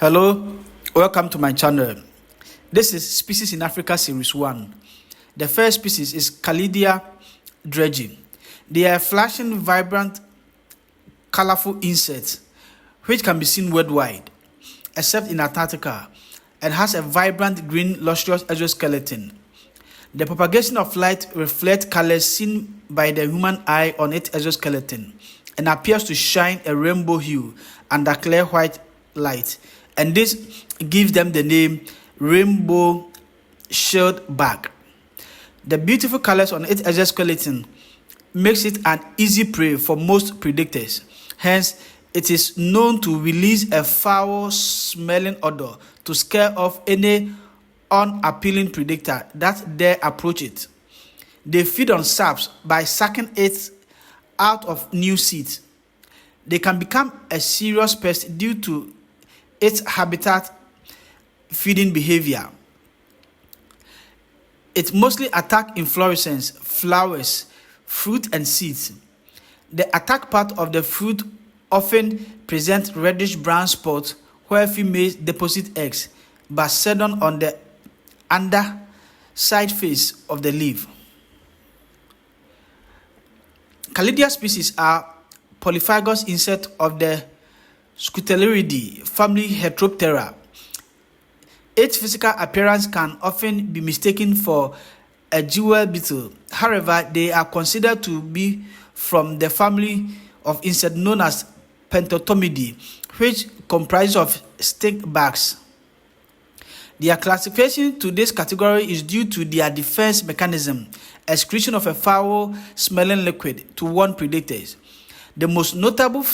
Hello, welcome to my channel. This is Species in Africa Series 1. The first species is Calidea dregii. They are flashing, vibrant, colorful insects which can be seen worldwide, except in Antarctica, and has a vibrant green lustrous exoskeleton. The propagation of light reflects colors seen by the human eye on its exoskeleton and appears to shine a rainbow hue under clear white light, and this gives them the name rainbow shield bag. The beautiful colors on its exoskeleton makes it an easy prey for most predators. Hence, it is known to release a foul-smelling odor to scare off any unappealing predator that dare approach it. They feed on saps by sucking it out of new seeds. They can become a serious pest due to its habitat feeding behavior. It mostly attacks inflorescence, flowers, fruit, and seeds. The attack part of the fruit often presents reddish-brown spots where females deposit eggs, but seldom on the underside face of the leaf. Calidea species are polyphagous insects of the Scutellariidae family Heteroptera. Its physical appearance can often be mistaken for a jewel beetle. However, they are considered to be from the family of insects known as Pentatomid, which comprises of stink bugs. Their classification to this category is due to their defense mechanism, excretion of a foul-smelling liquid to warn predators. The most notable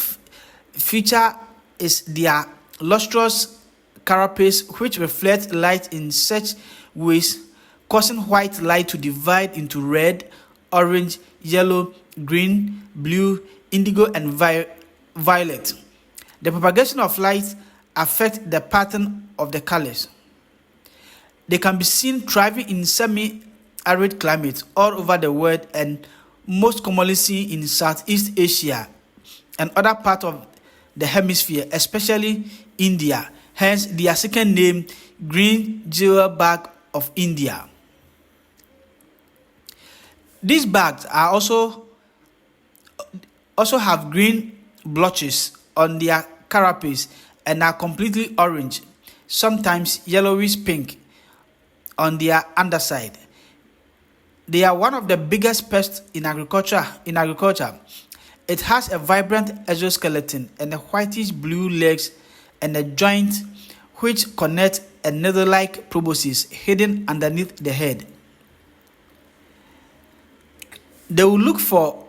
feature is their lustrous carapace, which reflects light in such ways, causing white light to divide into red, orange, yellow, green, blue, indigo, and violet. The propagation of light affects the pattern of the colors. They can be seen thriving in semi-arid climates all over the world and most commonly seen in Southeast Asia and other parts of the hemisphere, especially India. Hence, their second name, green jewel bag of India. These bags are also have green blotches on their carapace and are completely orange, sometimes yellowish pink on their underside. They are one of the biggest pests in agriculture. It has a vibrant exoskeleton and a whitish blue legs and a joint which connects a needle-like proboscis hidden underneath the head. They will look for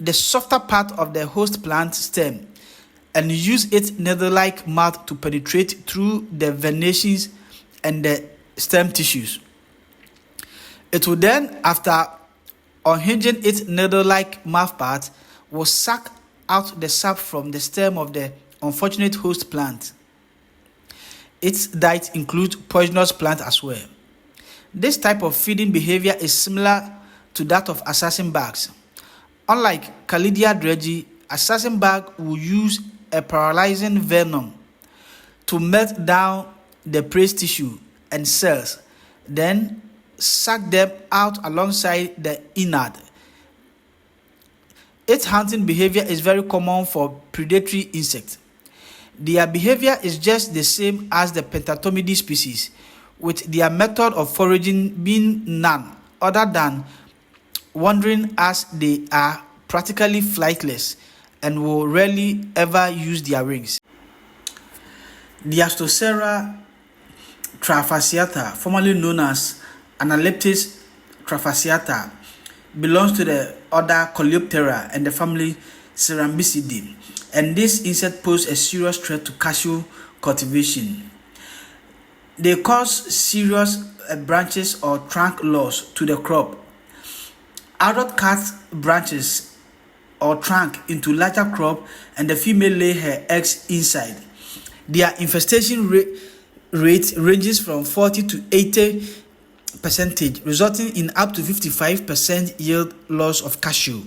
the softer part of the host plant stem and use its needle-like mouth to penetrate through the venations and the stem tissues. It will then, after unhinging its needle-like mouth part, will suck out the sap from the stem of the unfortunate host plant. Its diet includes poisonous plants as well. This type of feeding behavior is similar to that of assassin bugs. Unlike Calidea dregii, assassin bug will use a paralyzing venom to melt down the prey's tissue and cells, then suck them out alongside the innard. Its hunting behavior is very common for predatory insects. Their behavior is just the same as the Pentatomid species, with their method of foraging being none other than wandering, as they are practically flightless and will rarely ever use their wings. Diastocera trifasciata, formerly known as Analeptis trifasciata, belongs to the order Coleoptera and the family Cerambicidae, and this insect poses a serious threat to cashew cultivation. They cause serious branches or trunk loss to the crop. Adult cut branches or trunk into larger crop, and the female lay her eggs inside. Their infestation rate ranges from 40 to 80%, resulting in up to 55% yield loss of cashew.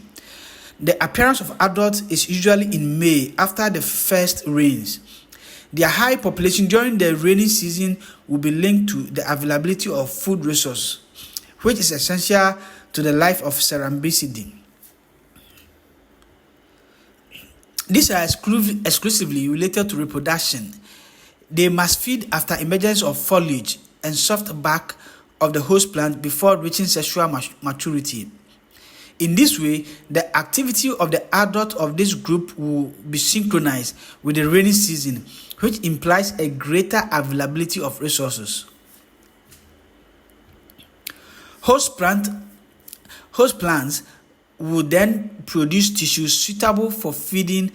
The appearance of adults is usually in May after the first rains. Their high population during the rainy season will be linked to the availability of food resources, which is essential to the life of Cerambicidae. These are exclusively related to reproduction. They must feed after emergence of foliage and soft bark of the host plant before reaching sexual maturity. In this way, the activity of the adult of this group will be synchronized with the rainy season, which implies a greater availability of resources. Host plants will then produce tissues suitable for feeding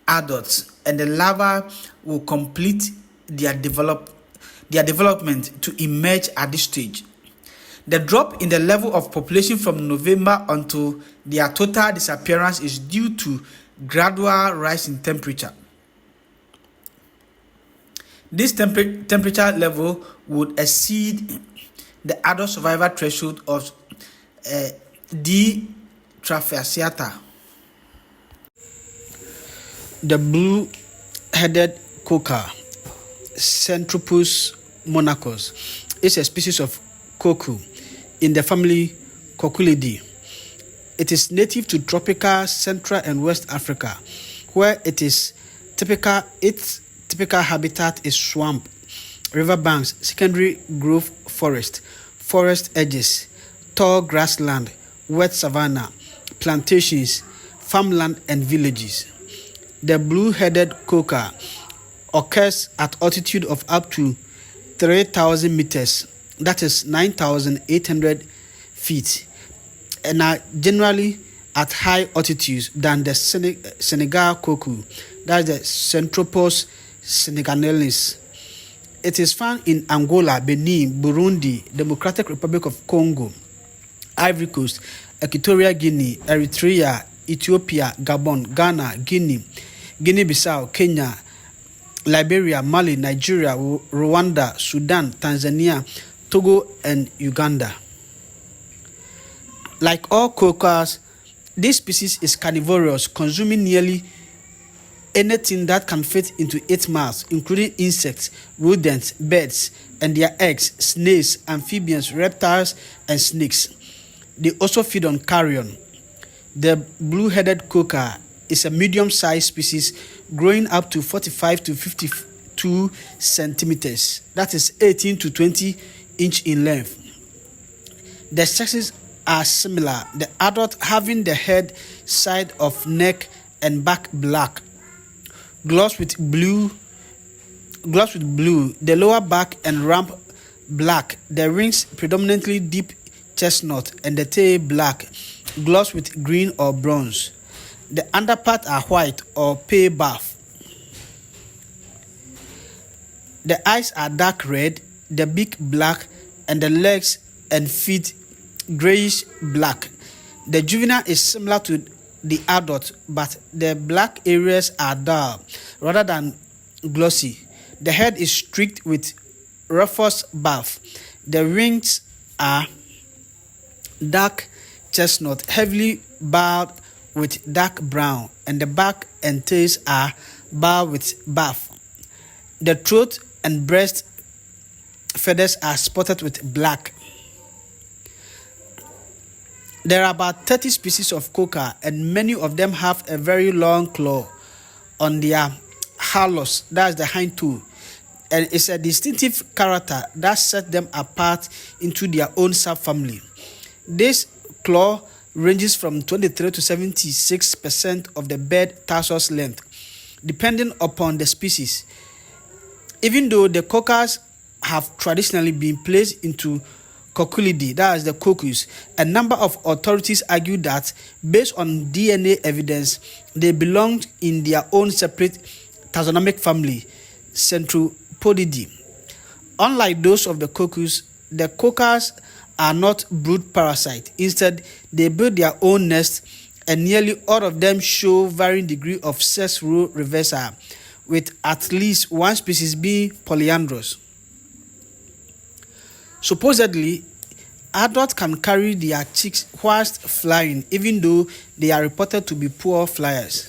adults, and the larvae will complete their development to emerge at this stage. The drop in the level of population from November until their total disappearance is due to gradual rise in temperature. This temperature level would exceed the adult survival threshold of D. trifasciata. The blue-headed coucal, Centropus monachus, is a species of coucal in the family Coucoulidae. It is native to tropical Central and West Africa, where its typical habitat is swamp, riverbanks, secondary growth forest edges, tall grassland, wet savanna, plantations, farmland, and villages. The blue-headed coucal occurs at altitude of up to 3,000 meters, that is 9,800 feet, and are generally at higher altitudes than the Senegal coucal, that is the Centropus senegalensis. It is found in Angola, Benin, Burundi, Democratic Republic of Congo, Ivory Coast, Equatorial Guinea, Eritrea, Ethiopia, Gabon, Ghana, Guinea-Bissau, Kenya, Liberia, Mali, Nigeria, Rwanda, Sudan, Tanzania, Togo, and Uganda. Like all coucals, this species is carnivorous, consuming nearly anything that can fit into its mouth, including insects, rodents, birds, and their eggs, snails, amphibians, reptiles, and snakes. They also feed on carrion. The blue-headed coucal is a medium-sized species growing up to 45 to 52 centimeters, that is 18 to 20 inch in length. The sexes are similar, the adult having the head, side of neck, and back black, glossed with blue, the lower back and rump black, the wings predominantly deep chestnut, and the tail black, glossed with green or bronze. The underparts are white or pale buff. The eyes are dark red, the beak black, and the legs and feet grayish black. The juvenile is similar to the adult, but the black areas are dull rather than glossy. The head is streaked with rufous buff. The wings are dark chestnut, heavily barred with dark brown, and the back and tails are barred with buff. The throat and breast feathers are spotted with black. There are about 30 species of coucal, and many of them have a very long claw on their hallus, that's the hind toe, and it's a distinctive character that sets them apart into their own subfamily. This claw ranges from 23 to 76% of the bird tarsus length, depending upon the species. Even though the coucals have traditionally been placed into Coucoulidae, that is the coucus, a number of authorities argue that, based on DNA evidence, they belonged in their own separate taxonomic family, Centropodidae. Unlike those of the coucus, the coucals are not brood parasites. Instead, they build their own nests, and nearly all of them show varying degree of sex role reversal, with at least one species being polyandrous. Supposedly, adults can carry their chicks whilst flying, even though they are reported to be poor flyers.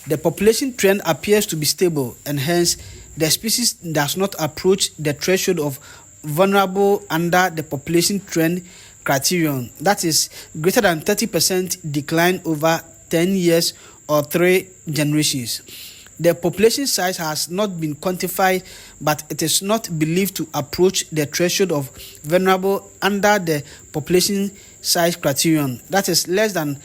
The population trend appears to be stable, and hence The species does not approach the threshold of vulnerable under the population trend criterion, that is, greater than 30% decline over 10 years or 3 generations. The population size has not been quantified, but it is not believed to approach the threshold of vulnerable under the population size criterion, that is, less than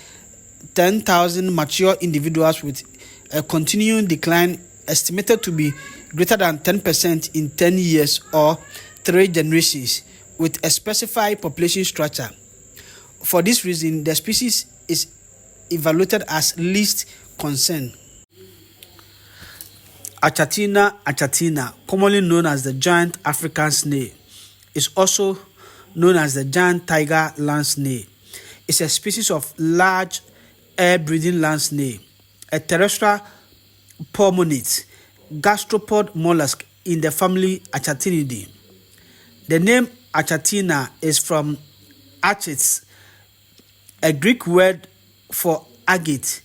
10,000 mature individuals with a continuing decline estimated to be greater than 10% in 10 years or 3 generations with a specified population structure. For this reason, the species is evaluated as least concern. Achatina achatina, commonly known as the giant African snail, is also known as the giant tiger land snail. It's a species of large air-breathing land snail, a terrestrial pulmonate gastropod mollusk in the family Achatinidae. The name Achatina is from achates, a Greek word for agate.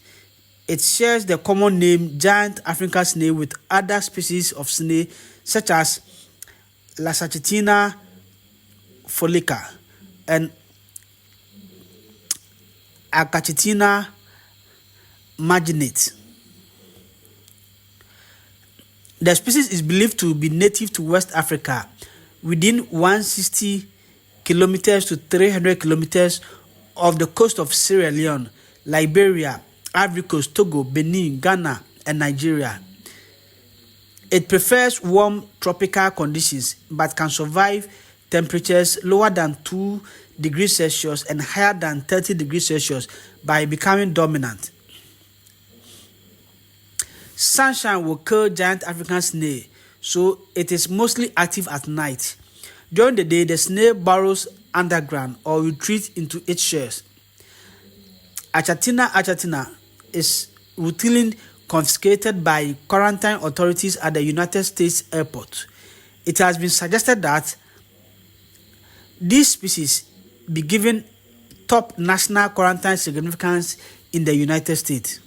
It shares the common name giant African snail with other species of snail such as Lasachatina folica and Achatina marginate. The species is believed to be native to West Africa, within 160 kilometers to 300 kilometers of the coast of Sierra Leone, Liberia, Ivory Coast, Togo, Benin, Ghana, and Nigeria. It prefers warm tropical conditions but can survive temperatures lower than 2 degrees Celsius and higher than 30 degrees Celsius by becoming dominant. Sunshine will kill giant African snail, so it is mostly active at night. During the day, the snail burrows underground or retreats into its shells. Achatina is routinely confiscated by quarantine authorities at the United States airport. It has been suggested that this species be given top national quarantine significance in the United States.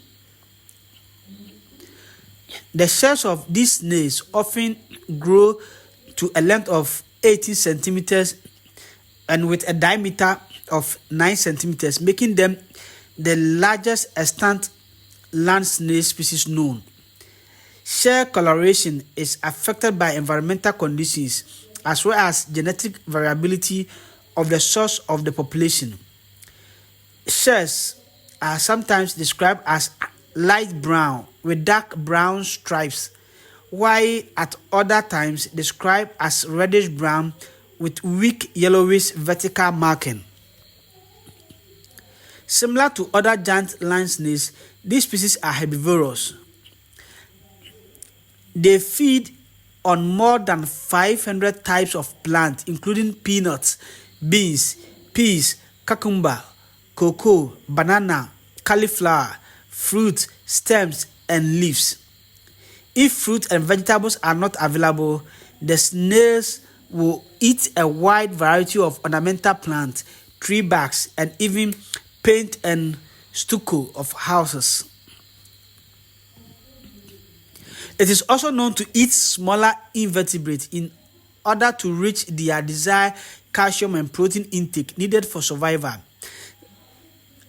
The shells of these snails often grow to a length of 18 centimeters and with a diameter of 9 centimeters, making them the largest extant land snail species known. Shell coloration is affected by environmental conditions as well as genetic variability of the source of the population. Shells are sometimes described as light brown with dark brown stripes, while at other times described as reddish brown with weak yellowish vertical marking. Similar to other giant land snails, these species are herbivorous. They feed on more than 500 types of plants, including peanuts, beans, peas, cucumber, cocoa, banana, cauliflower, fruit, stems, and leaves. If fruit and vegetables are not available, the snails will eat a wide variety of ornamental plants, tree barks, and even paint and stucco of houses. It is also known to eat smaller invertebrates in order to reach their desired calcium and protein intake needed for survival.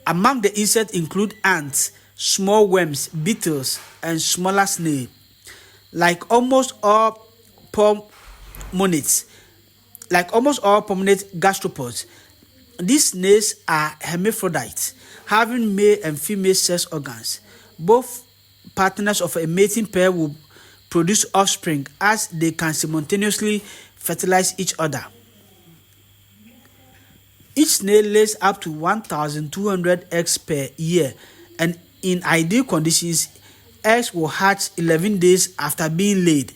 Among the insects include ants, small worms, beetles, and smaller snails. Like almost all pulmonates gastropods, these snails are hermaphrodites, having male and female sex organs. Both partners of a mating pair will produce offspring as they can simultaneously fertilize each other. Each snail lays up to 1,200 eggs per year, and in ideal conditions, eggs will hatch 11 days after being laid.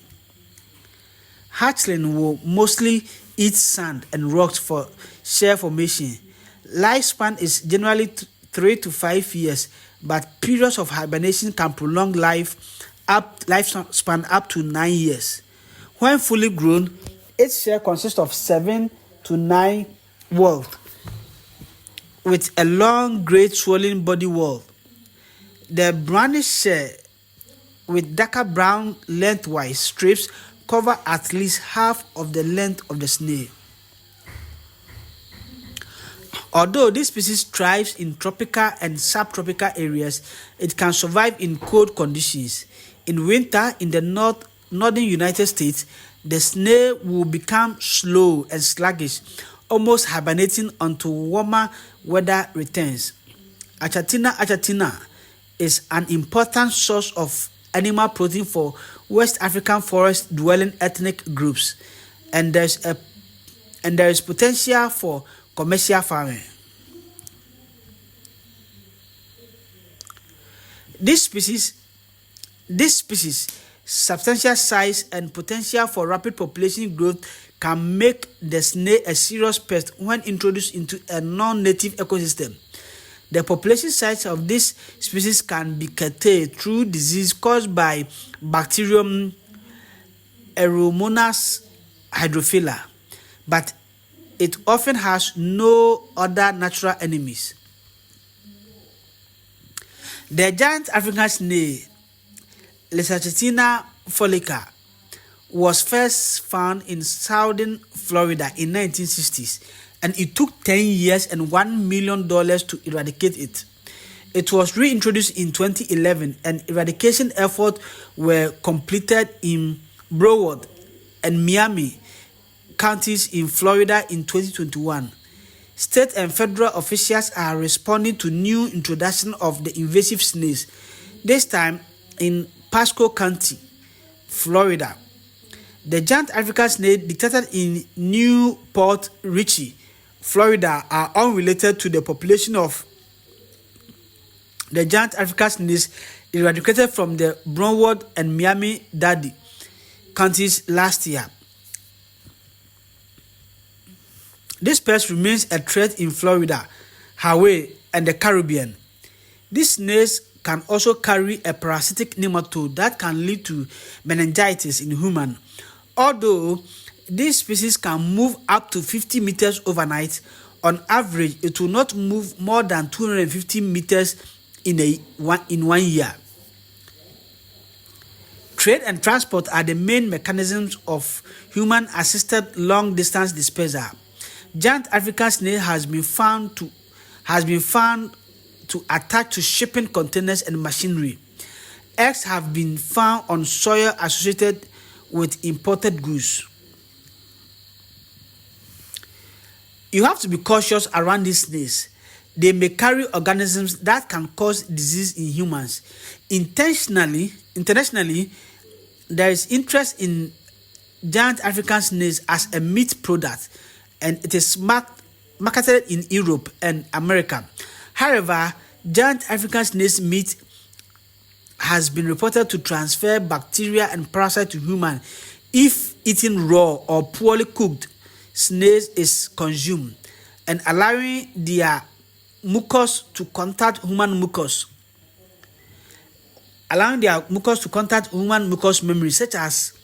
Hatchlings will mostly eat sand and rocks for shell formation. Lifespan is generally 3 to 5 years, but periods of hibernation can prolong lifespan up to 9 years. When fully grown, its shell consists of 7 to 9 whorls with a long, great swollen body whorl. The brownish shell with darker brown lengthwise strips cover at least half of the length of the snail. Although this species thrives in tropical and subtropical areas, it can survive in cold conditions. In winter, in the northern United States, the snail will become slow and sluggish, almost hibernating until warmer weather returns. Achatina is an important source of animal protein for West African forest-dwelling ethnic groups, and there is potential for commercial farming. This species, substantial size and potential for rapid population growth can make the snail a serious pest when introduced into a non-native ecosystem. The population size of this species can be curtailed through disease caused by bacterium Aeromonas hydrophila, but it often has no other natural enemies. The giant African snail, Lesachatina folica, was first found in southern Florida in 1960s, and it took 10 years and $1 million to eradicate it. It was reintroduced in 2011, and eradication efforts were completed in Broward and Miami counties in Florida in 2021. State and federal officials are responding to new introduction of the invasive snails, this time in Pasco County, Florida. The giant African snail detected in Newport Richey, Florida, are unrelated to the population of the giant African snails eradicated from the Broward and Miami-Dade counties last year. This pest remains a threat in Florida, Hawaii, and the Caribbean. These snails can also carry a parasitic nematode that can lead to meningitis in humans. Although this species can move up to 50 meters overnight, on average it will not move more than 250 meters in 1 year. Trade and transport are the main mechanisms of human-assisted long-distance dispersal. Giant African snail has been found to attach to shipping containers and machinery. Eggs have been found on soil associated with imported goods. You have to be cautious around these snails. They may carry organisms that can cause disease in humans. Internationally, there is interest in giant African snails as a meat product, and it is marketed in Europe and America. However, giant African snails meat has been reported to transfer bacteria and parasites to humans if eaten raw or poorly cooked. Snails is consumed, and allowing their mucus to contact human mucus, memory, such as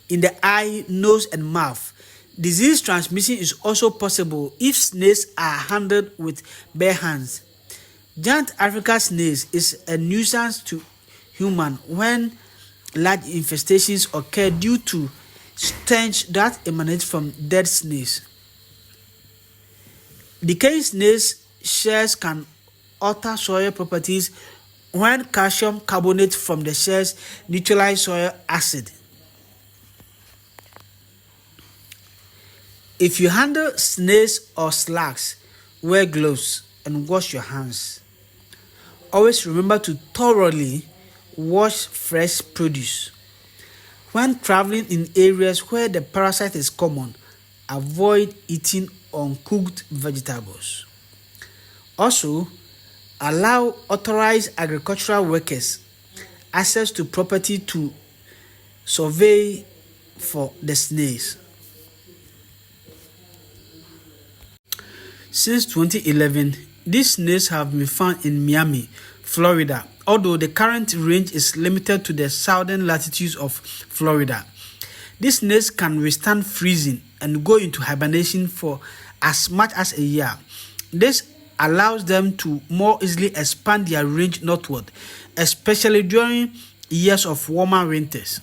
in the eye, nose, and mouth. Disease transmission is also possible if snails are handled with bare hands. Giant African snails is a nuisance to humans when large infestations occur due to stench that emanates from dead snails. Decaying snails' shells can alter soil properties when calcium carbonate from the shells neutralize soil acid. If you handle snails or slugs, wear gloves and wash your hands. Always remember to thoroughly wash fresh produce. When traveling in areas where the parasite is common, avoid eating uncooked vegetables. Also, allow authorized agricultural workers access to property to survey for the snails. Since 2011, these snails have been found in Miami, Florida, although the current range is limited to the southern latitudes of Florida. These snails can withstand freezing and go into hibernation for as much as a year. This allows them to more easily expand their range northward, especially during years of warmer winters.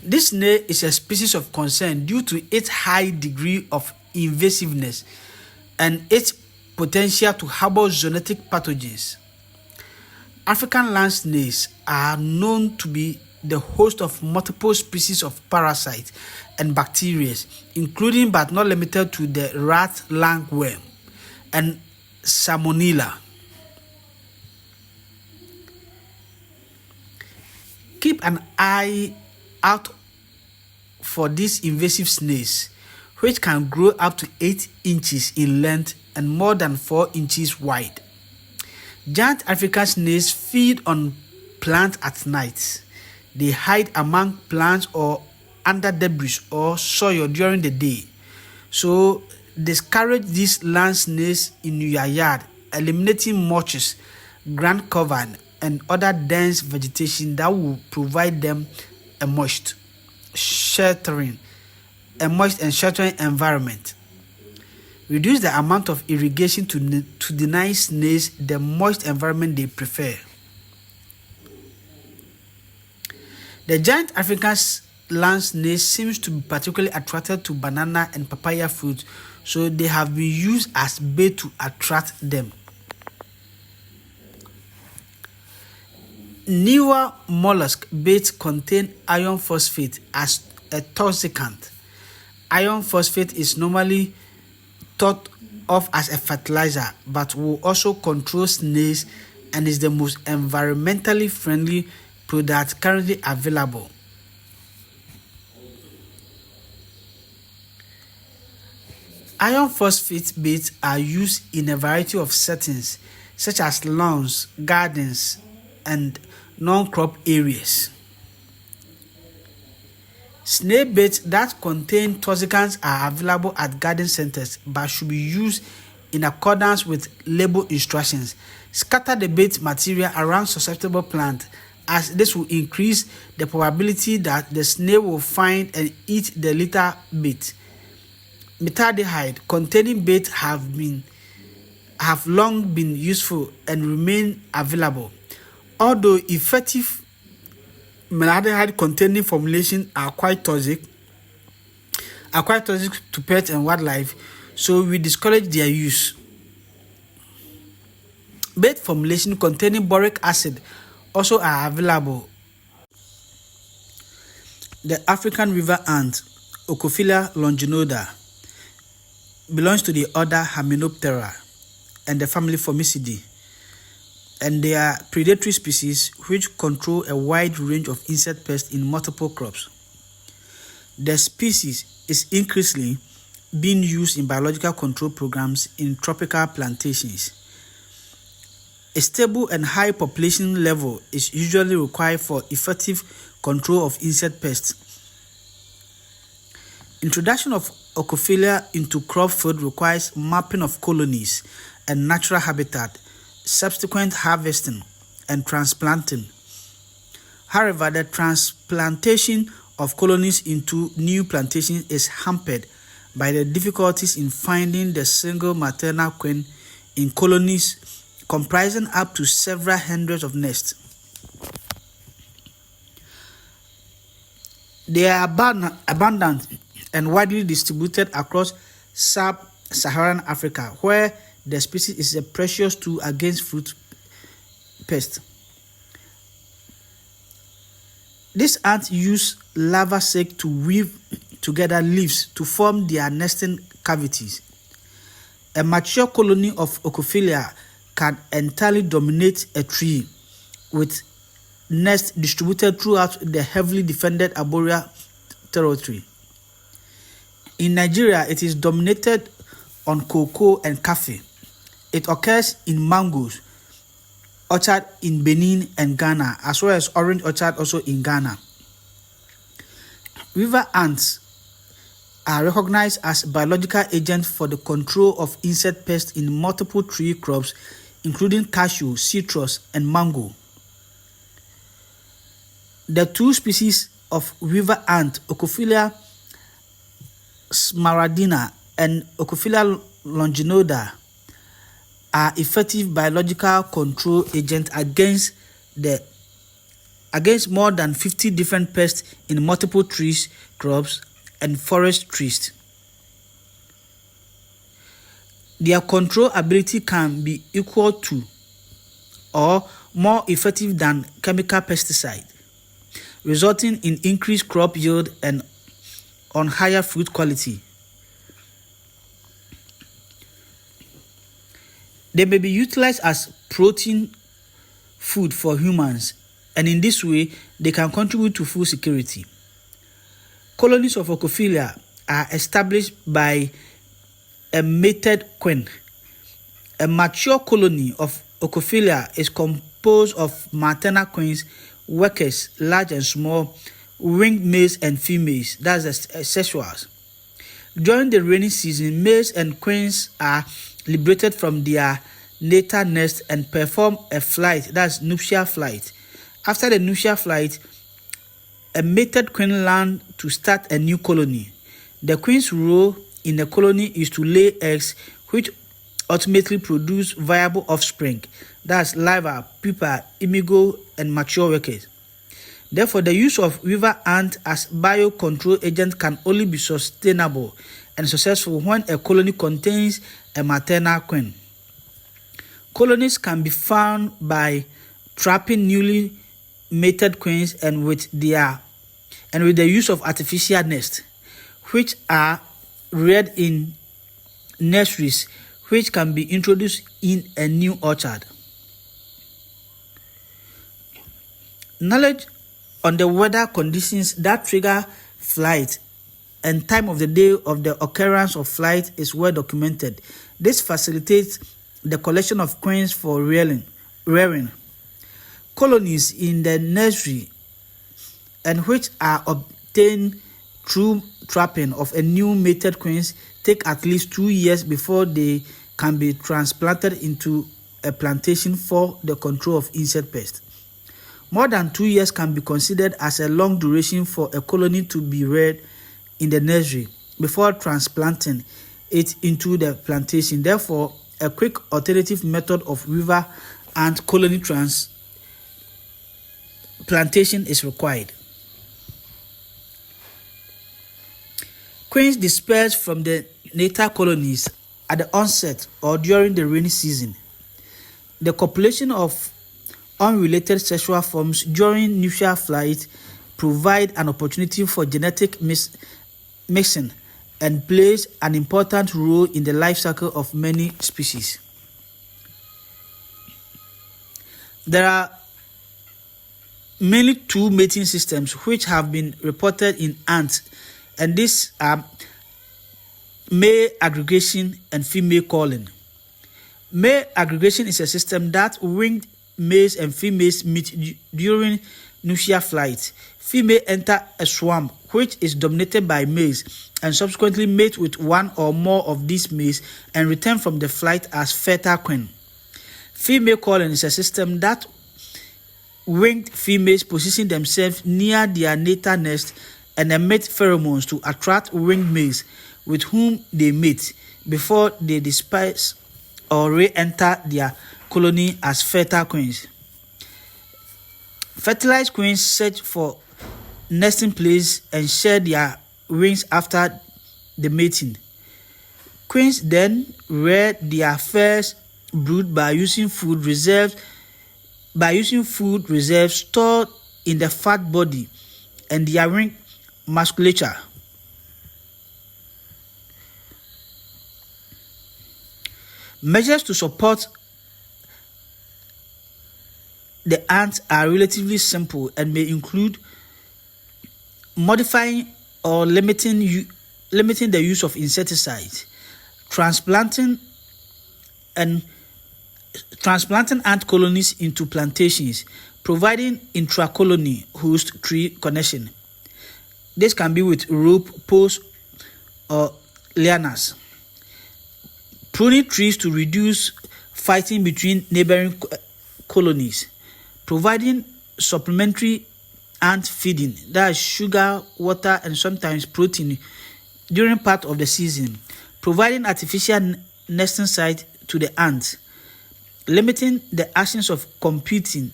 This snail is a species of concern due to its high degree of invasiveness and its potential to harbor zoonotic pathogens. African land snails are known to be the host of multiple species of parasites and bacteria, including but not limited to the rat langworm and salmonella. Keep an eye out for these invasive snails, which can grow up to 8 inches in length and more than 4 inches wide. Giant African snails feed on plants at night. They hide among plants or under debris or soil during the day. So discourage these land snails in your yard, eliminating mulches, ground cover, and other dense vegetation that will provide them a moist and sheltering environment. Reduce the amount of irrigation to deny snails the moist environment they prefer. The giant African land snail seems to be particularly attracted to banana and papaya fruit, so they have been used as bait to attract them. Newer mollusk baits contain iron phosphate as a toxicant. Iron phosphate is normally thought of as a fertilizer, but will also control snails and is the most environmentally friendly product currently available. Iron phosphate baits are used in a variety of settings, such as lawns, gardens, and non-crop areas. Snail baits that contain toxicants are available at garden centers but should be used in accordance with label instructions. Scatter the bait material around susceptible plants, as this will increase the probability that the snail will find and eat the litter bait. Methaldehyde containing bait have long been useful and remain available. Although effective methaldehyde containing formulations are quite toxic to pets and wildlife, so we discourage their use. Bait formulation containing boric acid also are available. The African river ant, Ocophila longinoda, belongs to the order Hymenoptera and the family Formicidae, and they are predatory species which control a wide range of insect pests in multiple crops. The species is increasingly being used in biological control programs in tropical plantations. A stable and high population level is usually required for effective control of insect pests. Introduction of Ocophila into crop food requires mapping of colonies and natural habitat, subsequent harvesting, and transplanting. However, the transplantation of colonies into new plantations is hampered by the difficulties in finding the single maternal queen in colonies comprising up to several hundreds of nests. They are abundant and widely distributed across sub-Saharan Africa, where the species is a precious tool against fruit pests. These ants use larva sac to weave together leaves to form their nesting cavities. A mature colony of Ocophila can entirely dominate a tree, with nests distributed throughout the heavily defended arboreal territory. In Nigeria, it is dominated on cocoa and coffee. It occurs in mangoes orchard in Benin and Ghana, as well as orange orchard also in Ghana. River ants are recognized as biological agents for the control of insect pests in multiple tree crops, including cashew, citrus, and mango. The two species of river ant, Ocophila smaragdina and Ocophila longinoda, are effective biological control agents against more than 50 different pests in multiple trees, crops, and forest trees. Their control ability can be equal to or more effective than chemical pesticide, resulting in increased crop yield and on higher fruit quality. They may be utilized as protein food for humans, and in this way, they can contribute to food security. Colonies of Ocophila are established by a mated queen. A mature colony of Ocophila is composed of maternal queens, workers, large and small, winged males and females, that's sexuals. During the rainy season, males and queens are liberated from their natal nest and perform a flight, that's nuptial flight. After the nuptial flight, a mated queen lands to start a new colony. The queen's role in the colony is to lay eggs, which ultimately produce viable offspring, that's larvae, pupa, imago, and mature workers. Therefore, the use of weaver ant as biocontrol agent can only be sustainable and successful when a colony contains a maternal queen. Colonies can be found by trapping newly mated queens and with the use of artificial nests, which are reared in nurseries, which can be introduced in a new orchard. Knowledge on the weather conditions that trigger flight and time of the day of the occurrence of flight is well documented. This facilitates the collection of queens for rearing. Colonies in the nursery and which are obtained through trapping of a new mated queens take at least 2 years before they can be transplanted into a plantation for the control of insect pests. More than 2 years can be considered as a long duration for a colony to be reared in the nursery before transplanting it into the plantation. Therefore, a quick alternative method of weaver and colony transplantation is required. Queens disperse from the natal colonies at the onset or during the rainy season. The copulation of unrelated sexual forms during nuptial flight provide an opportunity for genetic mixing and plays an important role in the life cycle of many species. There are mainly two mating systems which have been reported in ants, and these are male aggregation and female calling. Male aggregation is a system that winged males and females meet during nuptial flight. Female enter a swarm which is dominated by males and subsequently mate with one or more of these males and return from the flight as fertile queen. Female calling is a system that winged females position themselves near their natal nest and emit pheromones to attract winged males with whom they mate before they disperse or re-enter their colony as fertile queens. Fertilized queens search for nesting place and shed their wings after the mating. Queens then rear their first brood by using food reserves stored in the fat body and their wing musculature. Measures to support the ants are relatively simple and may include modifying or limiting the use of insecticides, transplanting ant colonies into plantations, providing intra-colony host tree connection. This can be with rope, posts, or lianas. Pruning trees to reduce fighting between neighboring colonies. Providing supplementary ant feeding, that is sugar, water, and sometimes protein during part of the season. Providing artificial nesting site to the ants. Limiting the actions of competing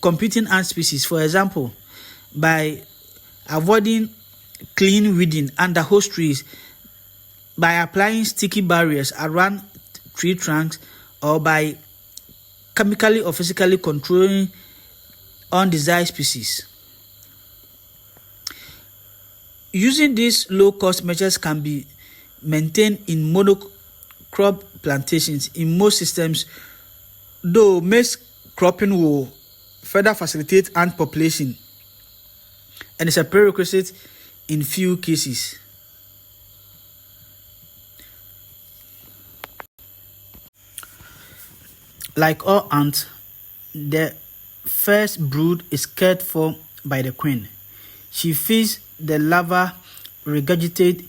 competing ant species. For example, by avoiding clean weeding under host trees, by applying sticky barriers around tree trunks, or by chemically or physically controlling undesired species. Using these low-cost measures can be maintained in monocrop plantations in most systems, though maize cropping will further facilitate ant population and is a prerequisite in few cases. Like all ants, the first brood is cared for by the queen. She feeds the larva, regurgitate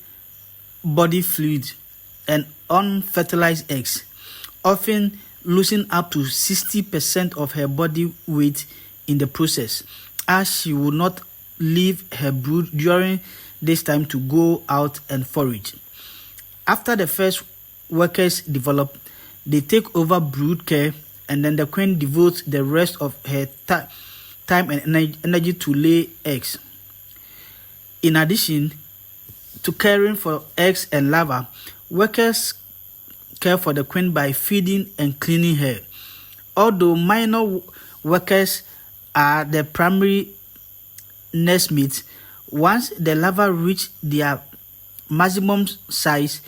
body fluid, and unfertilized eggs, often losing up to 60% of her body weight in the process, as she will not leave her brood during this time to go out and forage. After the first workers develop, they take over brood care, and then the queen devotes the rest of her time and energy to lay eggs. In addition to caring for eggs and larvae, workers care for the queen by feeding and cleaning her. Although minor workers are the primary nestmates, once the larvae reach their maximum size,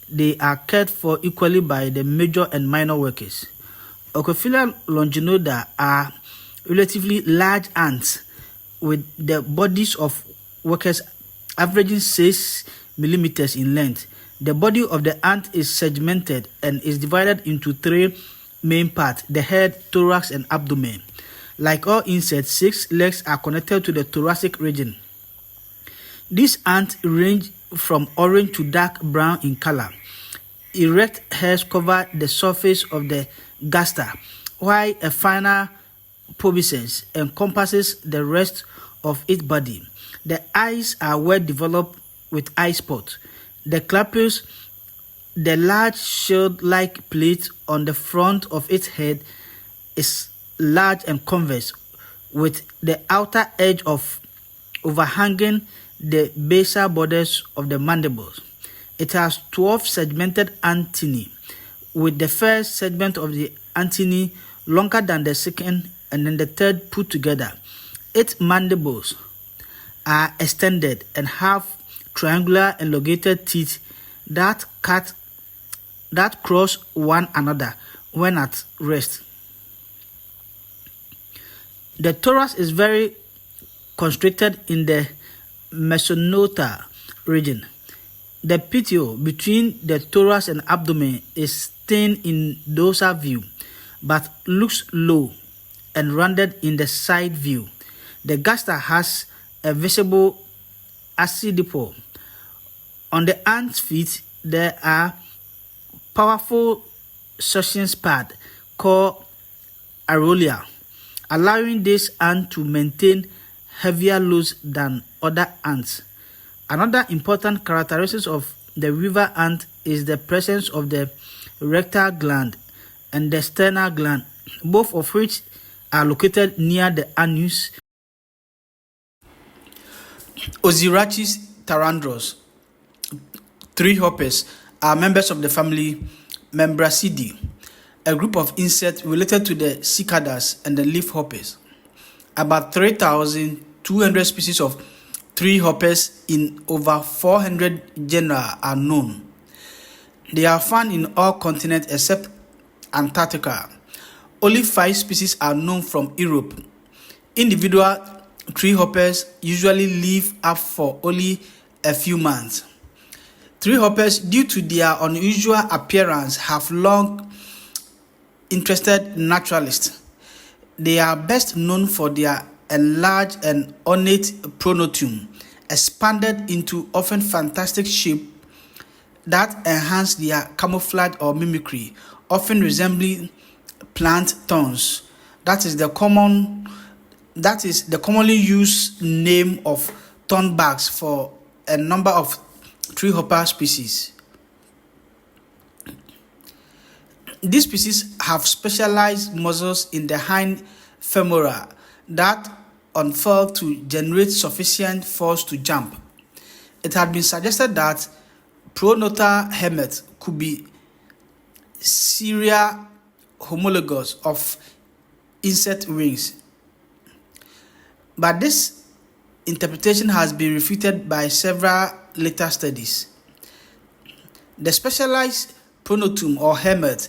they are cared for equally by the major and minor workers. Ocophila longinoda are relatively large ants with the bodies of workers averaging 6 millimeters in length. The body of the ant is segmented and is divided into 3 main parts: the head, thorax, and abdomen. Like all insects, 6 legs are connected to the thoracic region. These ants range from orange to dark brown in color. Erect hairs cover the surface of the gaster, while a finer pubescence encompasses the rest of its body. The eyes are well developed with eye spots. The clapus, the large shield-like plate on the front of its head, is large and convex, with the outer edge of overhanging the basal borders of the mandibles. It has 12 segmented antennae, with the first segment of the antennae longer than the second and then the third put together. Its mandibles are extended and have triangular elongated teeth that cross one another when at rest. The thorax is very constricted in the mesonotal region. The petiole between the thorax and abdomen is thin in dorsal view, but looks low and rounded in the side view. The gaster has a visible accidipole. On the ant's feet, there are powerful suction pads called areola, allowing this ant to maintain heavier loads than other ants. Another important characteristic of the weaver ant is the presence of the rectal gland and the sternal gland, both of which are located near the anus. Ozyrachis tarandros, tree hoppers, are members of the family Membracidae, a group of insects related to the cicadas and the leaf hoppers. About 3,200 species of tree hoppers in over 400 genera are known. They are found in all continents except Antarctica. Only 5 species are known from Europe. Individual tree hoppers usually live up for only a few months. Tree hoppers, due to their unusual appearance, have long interested naturalists. They are best known for their enlarged and ornate pronotum, expanded into often fantastic shape that enhance their camouflage or mimicry, often resembling plant thorns. That is the commonly used name of thornbacks for a number of tree hopper species. These species have specialized muscles in the hind femora that unfurl to generate sufficient force to jump. It had been suggested that pronotal helmet could be serial homologous of insect wings, but this interpretation has been refuted by several later studies. The specialized pronotum or helmet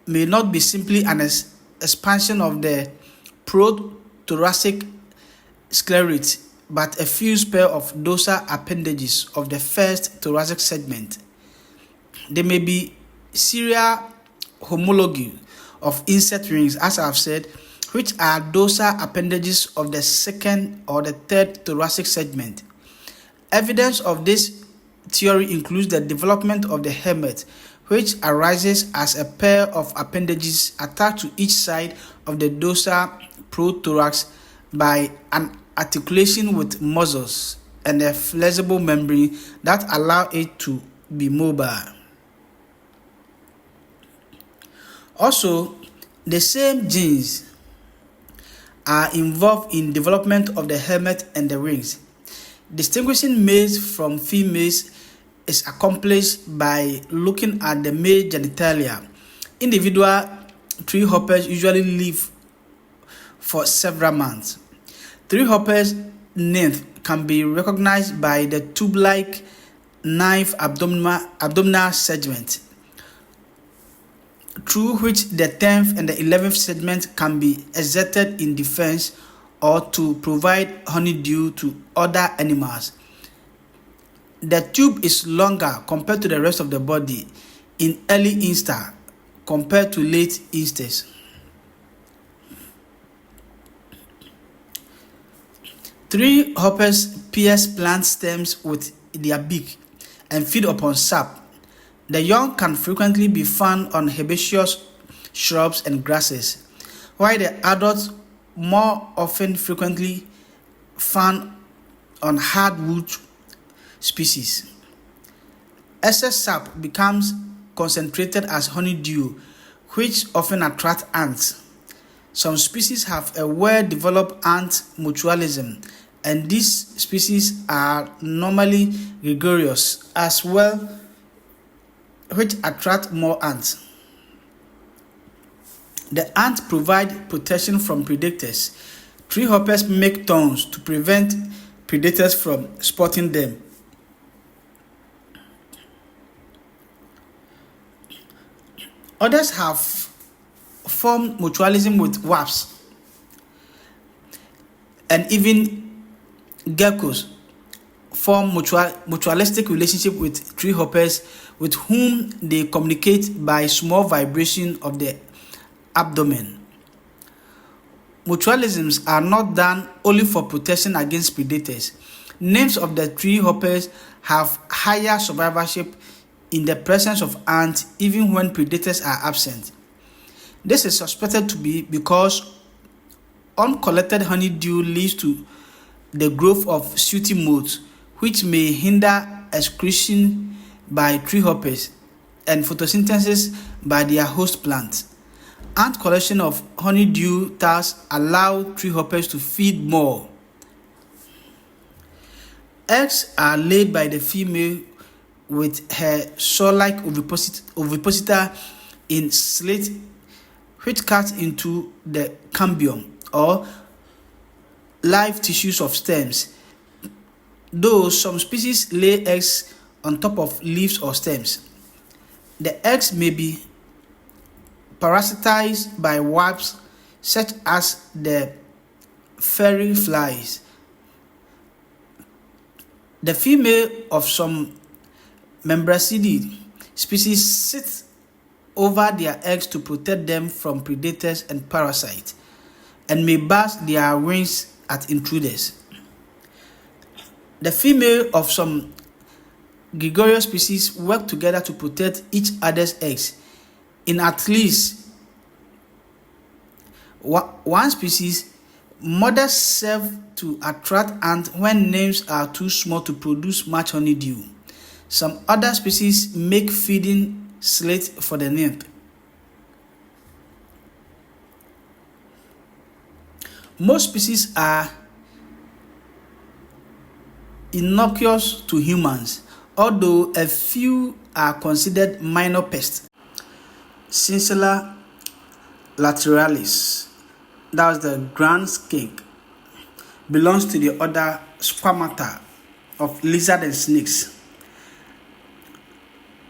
may not be simply an expansion of the prothoracic sclerae, but a fused pair of dorsal appendages of the first thoracic segment. They may be serial homology of insect wings, as I have said, which are dorsal appendages of the second or the third thoracic segment. Evidence of this theory includes the development of the helmet, which arises as a pair of appendages attached to each side of the dorsal prothorax by an articulation with muscles and a flexible membrane that allow it to be mobile. Also, the same genes are involved in development of the helmet and the wings. Distinguishing males from females is accomplished by looking at the male genitalia. Individual tree hoppers usually live for several months. Tree hoppers' nymph can be recognized by the tube-like knife abdominal segment, through which the 10th and the 11th segment can be exerted in defense or to provide honeydew to other animals. The tube is longer compared to the rest of the body in early instar compared to late instars. Tree hoppers pierce plant stems with their beak and feed upon sap. The young can frequently be found on herbaceous shrubs and grasses, while the adults more often frequently found on hardwood species. Excess sap becomes concentrated as honeydew, which often attracts ants. Some species have a well-developed ant mutualism, and these species are normally gregarious as well, which attract more ants. The ants provide protection from predators. Tree hoppers make thorns to prevent predators from spotting them. Others have formed mutualism with wasps and even geckos form mutualistic relationship with tree hoppers, with whom they communicate by small vibration of the abdomen. Mutualisms are not done only for protection against predators. Nymphs of the tree hoppers have higher survivorship in the presence of ants even when predators are absent. This is suspected to be because uncollected honeydew leads to the growth of sooty moths, which may hinder excretion by tree hoppers and photosynthesis by their host plants. Ant collection of honeydew thus allow tree hoppers to feed more. Eggs are laid by the female with her saw-like ovipositor in slit, which cuts into the cambium or live tissues of stems, though some species lay eggs on top of leaves or stems. The eggs may be parasitized by wasps such as the fairy flies. The female of some Membracidae species sit over their eggs to protect them from predators and parasites, and may burst their wings at intruders. The female of some gregarious species work together to protect each other's eggs. In at least one species, mothers serve to attract ants when nymphs are too small to produce much honeydew. Some other species make feeding slits for the nymph. Most species are innocuous to humans, although a few are considered minor pests. Cincilla lateralis, that's the ground skink, belongs to the order Squamata of lizards and snakes.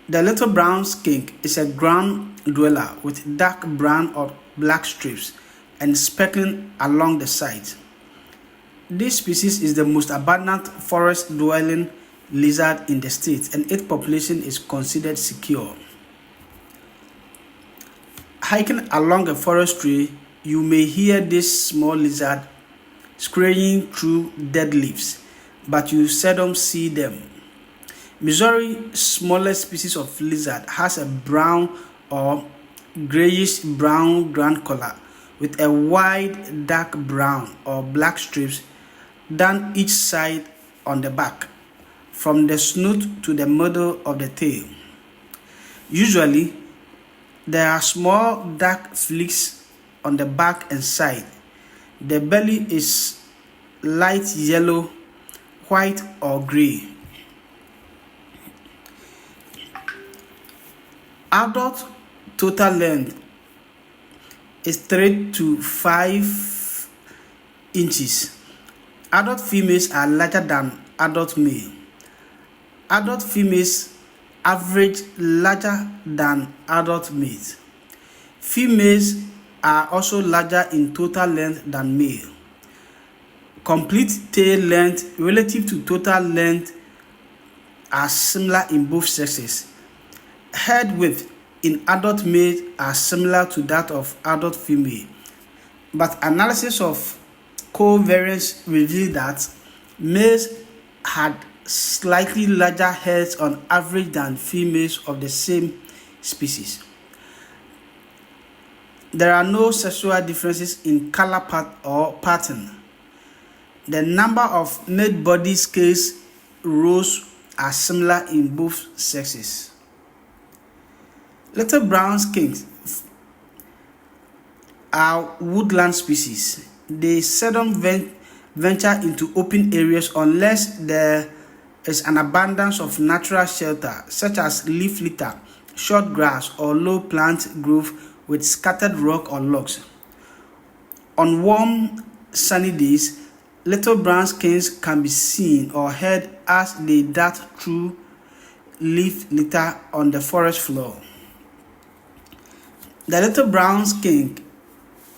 The little brown skink is a ground dweller with dark brown or black strips and speckling along the sides. This species is the most abundant forest-dwelling lizard in the state, and its population is considered secure. Hiking along a forest trail, you may hear this small lizard scurrying through dead leaves, but you seldom see them. Missouri's smallest species of lizard has a brown or grayish-brown ground color with a wide dark brown or black strips down each side on the back, from the snout to the middle of the tail. Usually, there are small dark flecks on the back and side. The belly is light yellow, white, or gray. Adult total length is 3 to 5 inches. Adult females are larger than adult male. Adult females average larger than adult males. Females are also larger in total length than male. Complete tail length relative to total length are similar in both sexes. Head width in adult male are similar to that of adult female, but analysis of covariance revealed that males had slightly larger heads on average than females of the same species. There are no sexual differences in color or pattern. The number of mid-body scales rows are similar in both sexes. Little brown skinks are woodland species. They seldom venture into open areas unless there is an abundance of natural shelter, such as leaf litter, short grass, or low plant growth with scattered rock or logs. On warm, sunny days, little brown skinks can be seen or heard as they dart through leaf litter on the forest floor. The little brown skink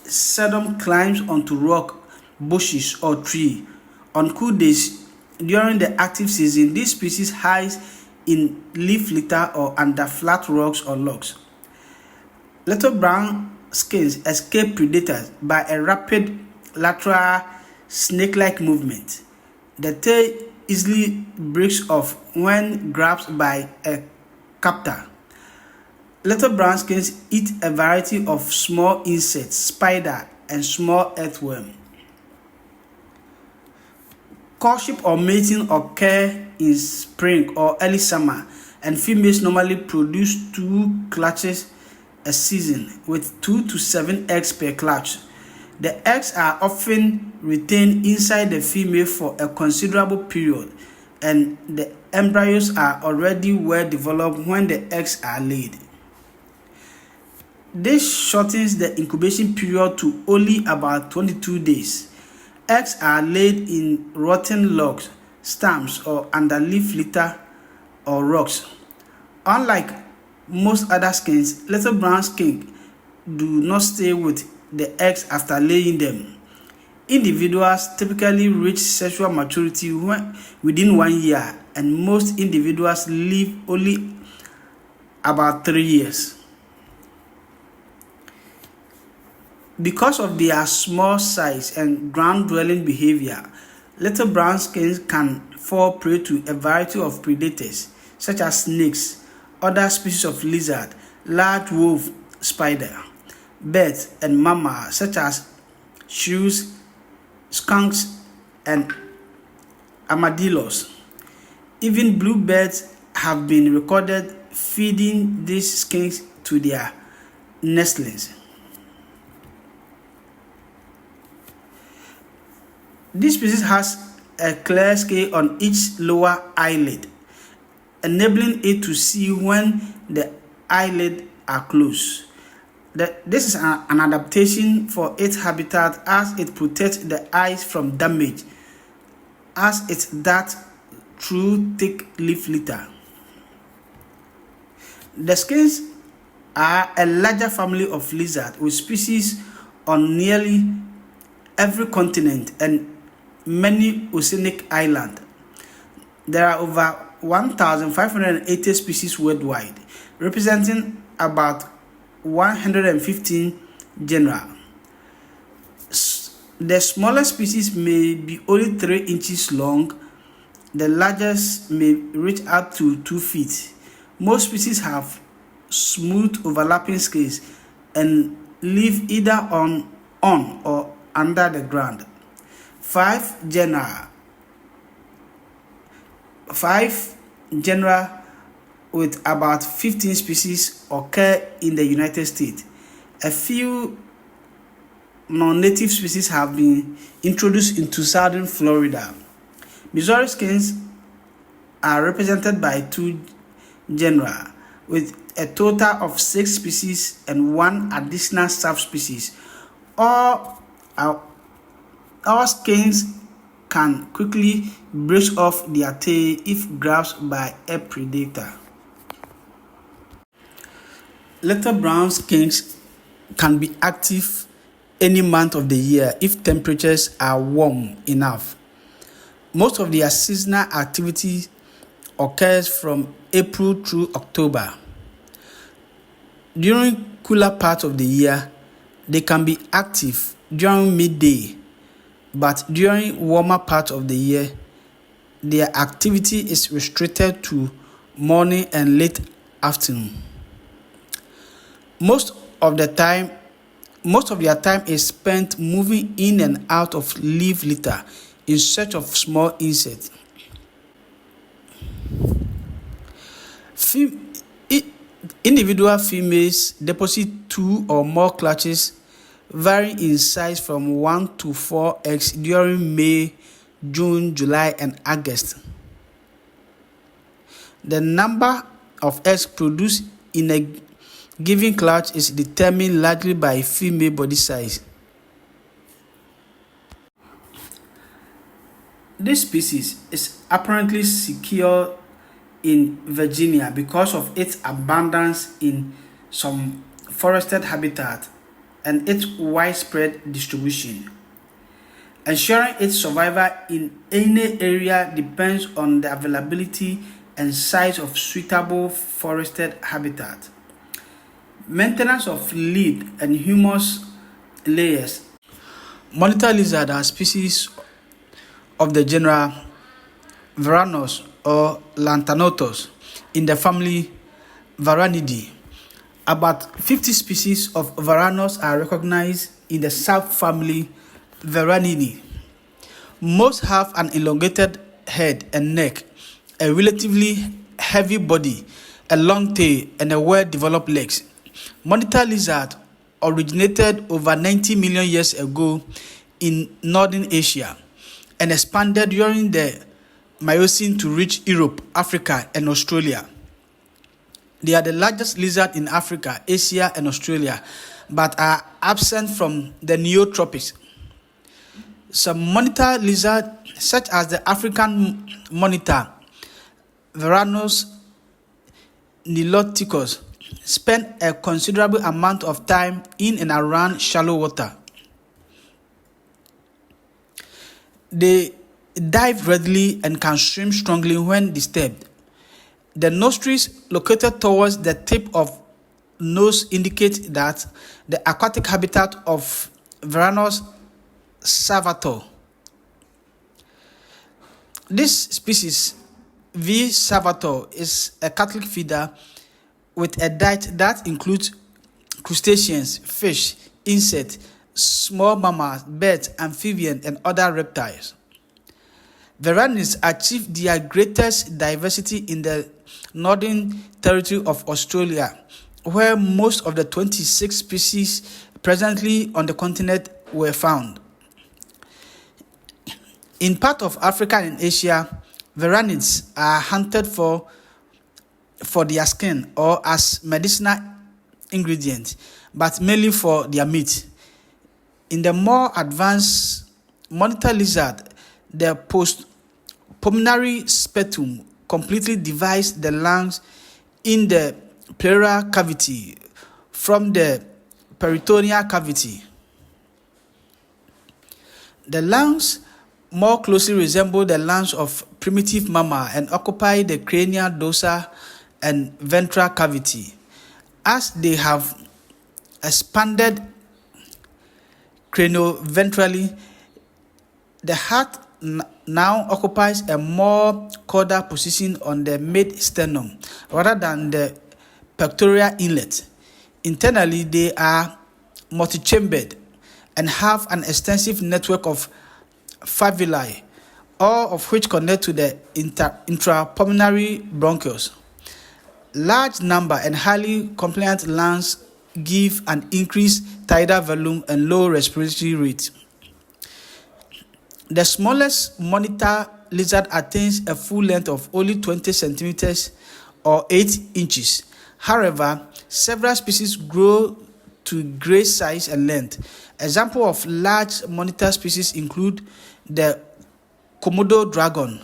seldom climbs onto rock, bushes, or tree. On cool days during the active season, this species hides in leaf litter or under flat rocks or logs. Little brown skinks escape predators by a rapid lateral snake-like movement. The tail easily breaks off when grabbed by a captor. Little brown skinks eat a variety of small insects, spider, and small earthworm. Courtship or mating occur in spring or early summer, and females normally produce 2 clutches a season with 2 to 7 eggs per clutch. The eggs are often retained inside the female for a considerable period, and the embryos are already well developed when the eggs are laid. This shortens the incubation period to only about 22 days. Eggs are laid in rotten logs, stumps, or under leaf litter or rocks. Unlike most other skinks, little brown skink do not stay with the eggs after laying them. Individuals typically reach sexual maturity within 1 year, and most individuals live only about 3 years. Because of their small size and ground-dwelling behavior, little brown skinks can fall prey to a variety of predators, such as snakes, other species of lizard, large wolf spider, birds, and mammals such as shrews, skunks, and armadillos. Even bluebirds have been recorded feeding these skinks to their nestlings. This species has a clear scale on each lower eyelid, enabling it to see when the eyelids are closed. This is an adaptation for its habitat, as it protects the eyes from damage as it darts through thick leaf litter. The skinks are a larger family of lizards with species on nearly every continent and many oceanic islands. There are over 1,580 species worldwide, representing about 115 genera. The smallest species may be only 3 inches long. The largest may reach up to 2 feet. Most species have smooth overlapping scales and live either on or under the ground. 5 genera with about 15 species occur in the United States. A few non-native species have been introduced into southern Florida. Missouri skinks are represented by 2 genera, with a total of 6 species and 1 additional subspecies. All skinks can quickly break off their tail if grabbed by a predator. Little brown skinks can be active any month of the year if temperatures are warm enough. Most of their seasonal activity occurs from April through October. During cooler parts of the year, they can be active during midday, but during warmer parts of the year, their activity is restricted to morning and late afternoon. Most of their time is spent moving in and out of leaf litter in search of small insects. Individual females deposit 2 or more clutches, varying in size from 1 to 4 eggs during May, June, July, and August. The number of eggs produced in a given clutch is determined largely by female body size. This species is apparently secure in Virginia because of its abundance in some forested habitat and its widespread distribution. Ensuring its survival in any area depends on the availability and size of suitable forested habitat. Maintenance of leaf and humus layers. Monitor lizards are species of the genera Varanus or Lantanotus in the family Varanidae. About 50 species of Varanus are recognized in the subfamily Varanidae. Most have an elongated head and neck, a relatively heavy body, a long tail, and a well-developed legs. Monitor lizard originated over 90 million years ago in northern Asia and expanded during the Miocene to reach Europe, Africa, and Australia. They are the largest lizard in Africa, Asia, and Australia, but are absent from the neotropics. Some monitor lizards, such as the African monitor, Varanus niloticus, spend a considerable amount of time in and around shallow water. They dive readily and can swim strongly when disturbed. The nostrils located towards the tip of nose indicate that the aquatic habitat of Varanus savator. This species, V. savator, is a Catholic feeder with a diet that includes crustaceans, fish, insects, small mammals, birds, amphibians, and other reptiles. Varanus achieve their greatest diversity in the Northern Territory of Australia, where most of the 26 species presently on the continent were found. In part of Africa and Asia, varanids are hunted for their skin or as medicinal ingredient, but mainly for their meat. In the more advanced monitor lizard, the postpulmonary sputum completely divides the lungs in the pleural cavity from the peritoneal cavity. The lungs more closely resemble the lungs of primitive mammal and occupy the cranial, dorsal, and ventral cavity. As they have expanded cranioventrally, the heart now occupies a more caudal position on the mid-sternum rather than the pectoral inlet. Internally, they are multi-chambered and have an extensive network of valvi, all of which connect to the intrapulmonary bronchioles. Large number and highly compliant lungs give an increased tidal volume and low respiratory rate. The smallest monitor lizard attains a full length of only 20 centimeters or 8 inches. However, several species grow to great size and length. Examples of large monitor species include the Komodo dragon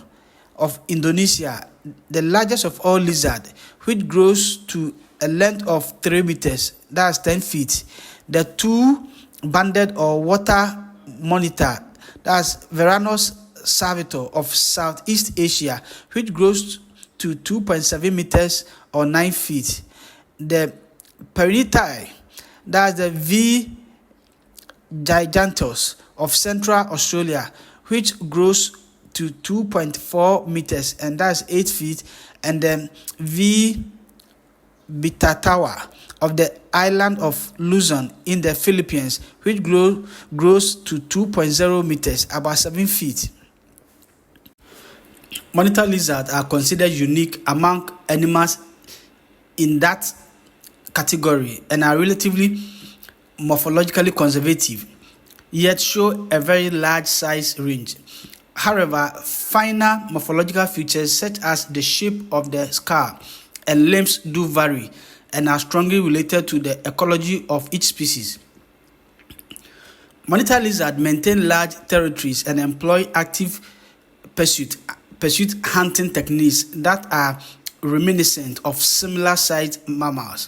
of Indonesia, the largest of all lizards, which grows to a length of 3 meters, that's 10 feet. The two-banded or water monitor, that's Varanus cervitor of Southeast Asia, which grows to 2.7 meters or 9 feet. The Perinitai, that's the V. giganteus of Central Australia, which grows to 2.4 meters and that's 8 feet. And then V. bitatawa of the island of Luzon in the Philippines, which grows to 2.0 meters, about 7 feet. Monitor lizards are considered unique among animals in that category and are relatively morphologically conservative, yet show a very large size range. However, finer morphological features such as the shape of the skull and limbs do vary and are strongly related to the ecology of each species. Monitor lizards maintain large territories and employ active pursuit hunting techniques that are reminiscent of similar-sized mammals.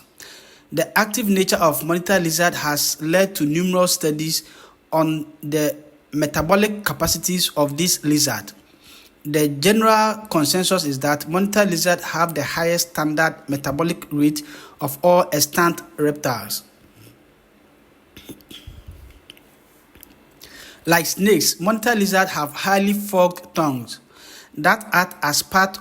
The active nature of monitor lizard has led to numerous studies on the metabolic capacities of this lizard. The general consensus is that monitor lizards have the highest standard metabolic rate of all extant reptiles. Like snakes, monitor lizards have highly forked tongues that act as part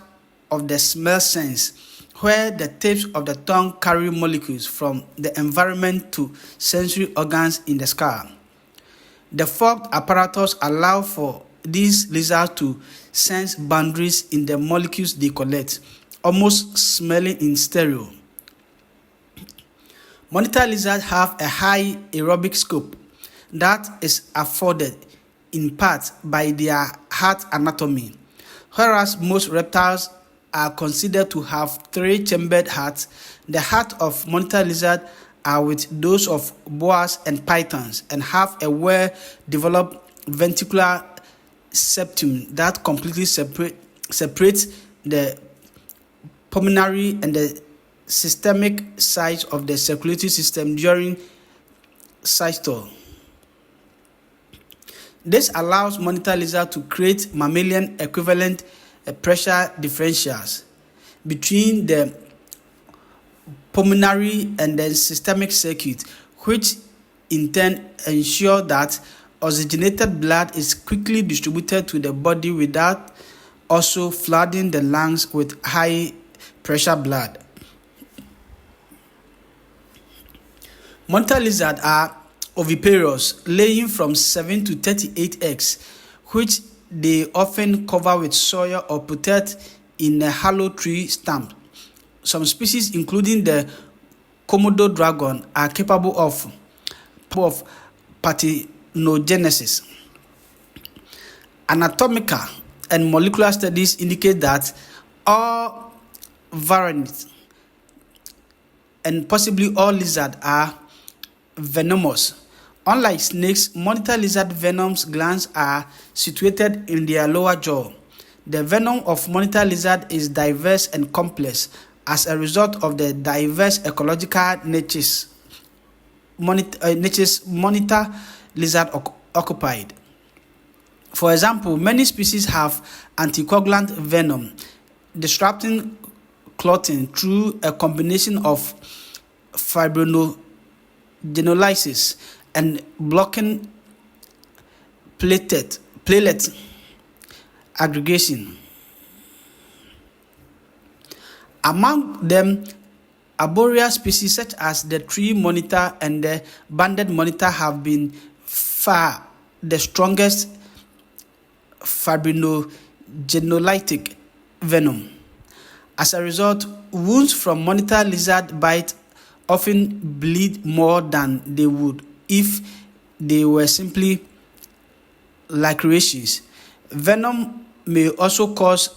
of the smell sense, where the tips of the tongue carry molecules from the environment to sensory organs in the skull. The forked apparatus allow for these lizards to sense boundaries in the molecules they collect, almost smelling in stereo. Monitor lizards have a high aerobic scope that is afforded in part by their heart anatomy. Whereas most reptiles are considered to have 3-chambered hearts, the heart of monitor lizard are with those of boas and pythons and have a well-developed ventricular septum that completely separates the pulmonary and the systemic sides of the circulatory system during systole. This allows monitor lizard to create mammalian equivalent pressure differentials between the pulmonary and the systemic circuit, which in turn ensure that oxygenated blood is quickly distributed to the body without also flooding the lungs with high pressure blood. Monitor lizards are oviparous, laying from 7 to 38 eggs, which they often cover with soil or protect in a hollow tree stump. Some species, including the Komodo dragon, are capable of parthenogenesis. Anatomical and molecular studies indicate that all varanids and possibly all lizards are venomous. Unlike snakes, monitor lizard venom's glands are situated in their lower jaw. The venom of monitor lizard is diverse and complex as a result of the diverse ecological niches monitor lizard occupied. For example, many species have anticoagulant venom, disrupting clotting through a combination of fibrinogenesis and blocking platelet aggregation. Among them, arboreal species such as the tree monitor and the banded monitor have been far the strongest fibrinogenelytic venom. As a result, wounds from monitor lizard bite often bleed more than they would if they were simply lacerations. Venom may also cause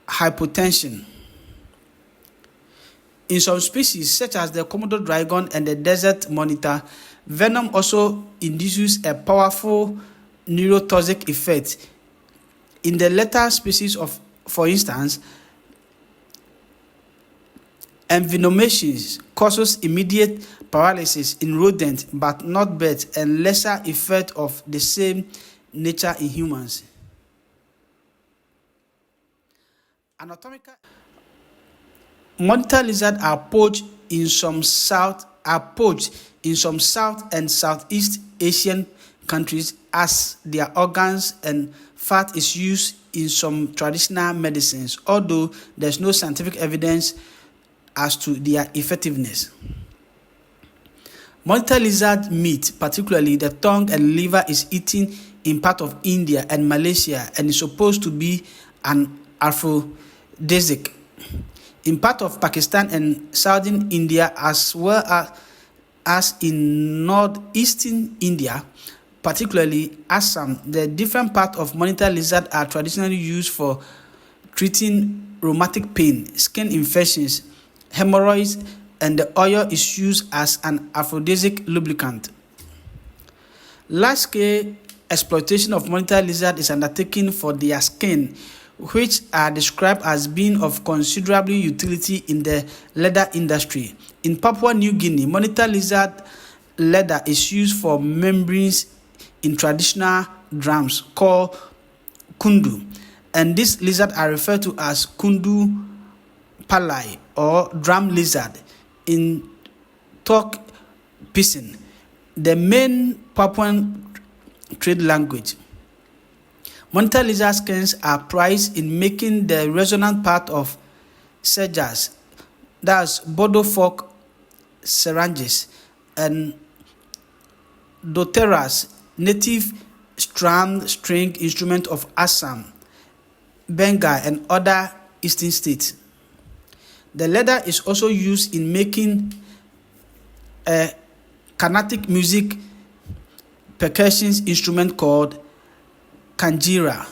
hypotension. In some species, such as the Komodo dragon and the desert monitor, venom also induces a powerful neurotoxic effect. In the latter species, for instance, envenomation causes immediate paralysis in rodents but not birds, and lesser effect of the same nature in humans. Anatomical monitor lizards are poached in some South and Southeast Asian countries as their organs and fat is used in some traditional medicines, although there's no scientific evidence as to their effectiveness. Monitor lizard meat, particularly the tongue and liver, is eaten in part of India and Malaysia and is supposed to be an aphrodisiac. In part of Pakistan and southern India, as well as in northeastern India, particularly Assam, the different parts of monitor lizard are traditionally used for treating rheumatic pain, skin infections, hemorrhoids, and the oil is used as an aphrodisiac lubricant. Large-scale exploitation of monitor lizard is undertaken for their skin, which are described as being of considerable utility in the leather industry. In Papua New Guinea, monitor lizard leather is used for membranes in traditional drums called kundu, and these lizards are referred to as kundu palai or drum lizard in Tok Pisin, the main Papuan trade language. Monitor lizard skins are prized in making the resonant part of sedges, that's Bodo folk syringes, and doteras, native string instrument of Assam, Bengal, and other eastern states. The leather is also used in making a Carnatic music percussion instrument called kanjira.